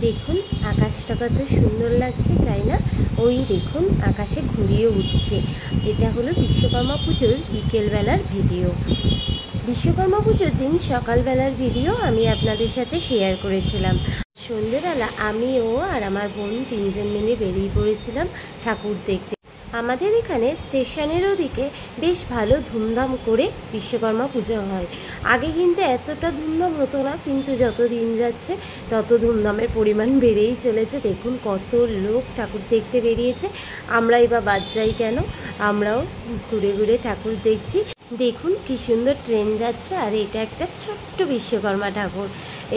দেখুন আকাশটা কত সুন্দর লাগছে, তাই না? ওই দেখুন আকাশে ঘুরিয়ে উঠছে। এটা হলো বিশ্বকর্মা পুজোর বিকেলবেলার ভিডিও। বিশ্বকর্মা পুজোর দিন সকালবেলার ভিডিও আমি আপনাদের সাথে শেয়ার করেছিলাম। সন্ধ্যেবেলা আমি ও আর আমার বোন তিনজন মিলে বেরিয়ে পড়েছিলাম ঠাকুর দেখতে। আমাদের এখানে স্টেশনের ওদিকে বেশ ভালো ধুমধাম করে বিশ্বকর্মা পুজো হয়। আগে কিন্তু এতটা ধুমধাম হতো না, কিন্তু যত দিন যাচ্ছে তত ধুমধামের পরিমাণ বেড়েই চলেছে। দেখুন কত লোক ঠাকুর দেখতে বেরিয়েছে। আমরাই বা বাদ যাই কেন, আমরাও ঘুরে ঘুরে ঠাকুর দেখছি। দেখুন কি সুন্দর ট্রেন যাচ্ছে, আর এটা একটা ছোট্ট বিশ্বকর্মা ঠাকুর।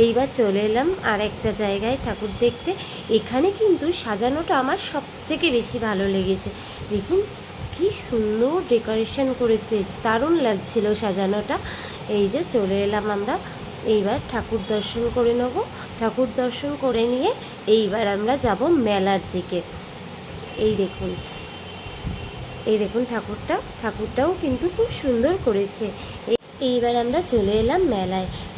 এইবার চলে এলাম আর একটা জায়গায় ঠাকুর দেখতে। এখানে কিন্তু সাজানোটা আমার সব থেকে বেশি ভালো লেগেছে। দেখুন কি সুন্দর ডেকোরেশন করেছে, দারুণ লাগছিল সাজানোটা। এই যে চলে এলাম আমরা, এইবার ঠাকুর দর্শন করে নেব। ঠাকুর দর্শন করে নিয়ে এইবার আমরা যাব মেলার দিকে। এই দেখুন ঠাকুরটাও কিন্তু খুব সুন্দর করেছে। এইবার আমরা চলে এলাম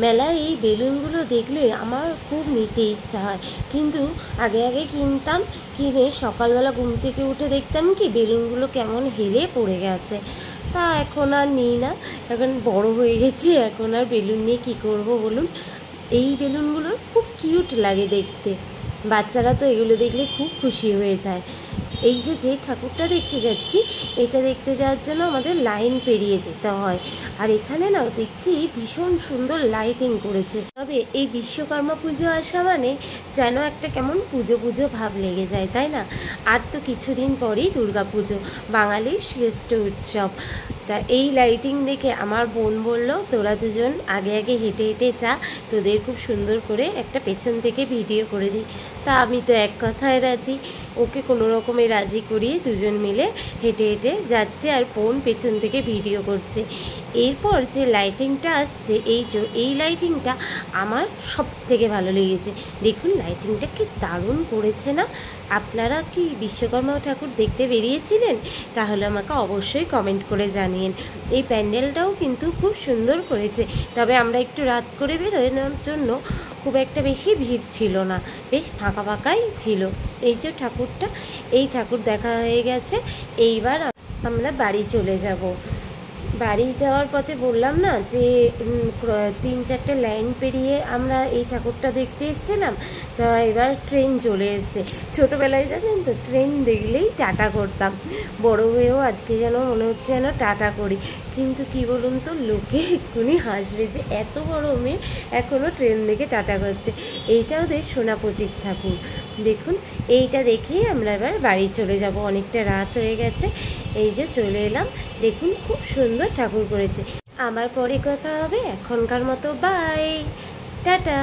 মেলায় এই বেলুনগুলো দেখলে আমার খুব নিতে ইচ্ছা হয়, কিন্তু আগে কিনতাম, কিনে সকালবেলা ঘুম থেকে উঠে দেখতাম কি বেলুনগুলো কেমন হেলে পড়ে গেছে। তা এখন আর নিই না, এখন বড় হয়ে গেছি, এখন আর বেলুন নিয়ে কী করব বলুন। এই বেলুনগুলো খুব কিউট লাগে দেখতে, বাচ্চারা তো এগুলো দেখলে খুব খুশি হয়ে যায়। এই যে ঠাকুরটা দেখতে যাচ্ছি, এটা দেখতে যাওয়ার জন্য আমাদের লাইন পেরিয়ে যেতে হয়। আর এখানে না দেখছি ভীষণ সুন্দর লাইটিং করেছে। তবে এই বিশ্বকর্মা পুজো আসা মানে যেন একটা কেমন পুজো ভাব লেগে যায়, তাই না? আর তো কিছুদিন পরেই দুর্গা পুজো, বাঙালির শ্রেষ্ঠ উৎসব। তা এই লাইটিং দেখে আমার বোন বলল, তোরা দুজন আগে হেঁটে যা, তোদের খুব সুন্দর করে একটা পেছন থেকে ভিডিও করে দিই। তা আমি তো এক কথায় রাজি, ওকে কোনো রকমে রাজি করিয়ে দুজন মিলে হেঁটে যাচ্ছে, আর বোন পেছন থেকে ভিডিও করছে। এরপর যে লাইটিংটা আসছে, এই লাইটিংটা আমার সব থেকে ভালো লেগেছে। দেখুন লাইটিংটা কি দারুণ করেছে না? আপনারা কি বিশ্বকর্মা ঠাকুর দেখতে বেরিয়েছিলেন? তাহলে আমাকে অবশ্যই কমেন্ট করে জানিয়েন। এই প্যান্ডেলটাও কিন্তু খুব সুন্দর করেছে, তবে আমরা একটু রাত করে বেরোনোর জন্য খুব একটা বেশি ভিড় ছিল না, বেশ ফাঁকাই ছিল। এই যে ঠাকুরটা, এই ঠাকুর দেখা হয়ে গেছে। এইবার আমরা বাড়ি চলে যাব। বাড়ি যাওয়ার পথে বললাম না যে 3-4টে লাইন পেরিয়ে আমরা এই ঠাকুরটা দেখতে এসেছিলাম। তা এবার ট্রেন চলে এসছে। ছোটোবেলায় জানেন তো ট্রেন দেখলেই টাটা করতাম, বড় হয়েও আজকে যেন মনে হচ্ছে যেন টাটা করি। কিন্তু কি বলুন তো, লোকে এক্ষুনি হাসবে যে এত বড় মেয়ে এখনও ট্রেন দেখে টাটা করছে। এইটা ওদের সোনাপটির ঠাকুর। দেখুন এইটা দেখেই আমরা এবার বাড়ি চলে যাব, অনেকটা রাত হয়ে গেছে। এই যে চলে এলাম, দেখুন খুব সুন্দর ঠাকুর করেছে। আমার পরে কথা হবে, এখনকার মতো বাই, টাটা।